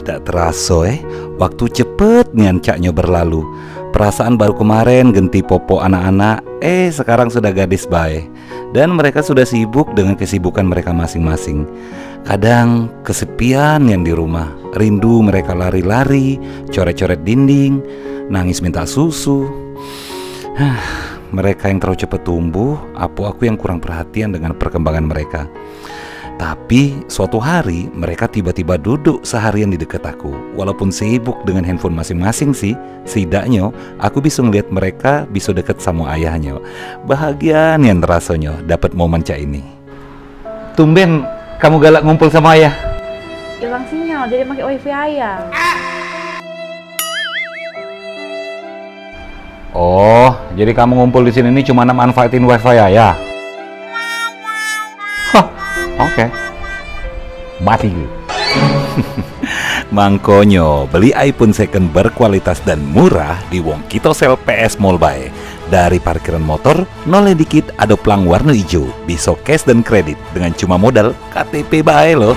Tak terasa waktu cepet nyancaknya berlalu. Perasaan baru kemarin genti popo anak-anak, sekarang sudah gadis bae. Dan mereka sudah sibuk dengan kesibukan mereka masing-masing. Kadang kesepian yang di rumah, rindu mereka lari-lari, coret-coret dinding, nangis minta susu. Mereka yang terlalu cepat tumbuh, aku yang kurang perhatian dengan perkembangan mereka. Tapi suatu hari mereka tiba-tiba duduk seharian di dekat aku. Walaupun sibuk dengan handphone masing-masing sih, setidaknya aku bisa ngeliat mereka bisa dekat sama ayahnya. Bahagian yang rasanya dapat momen cak ini. Tumben kamu galak ngumpul sama ayah. Hilang sinyal, jadi pakai wifi ayah. Oh, jadi kamu ngumpul di sini ini cuma manfaatin wifi ayah? Oke. Mati. Mangkonyo, beli iPhone second berkualitas dan murah di Wong Kito Sel PS Mall bae. Dari parkiran motor, nolnya dikit ada pelang warna hijau. Bisa cash dan kredit dengan cuma modal KTP bae loh.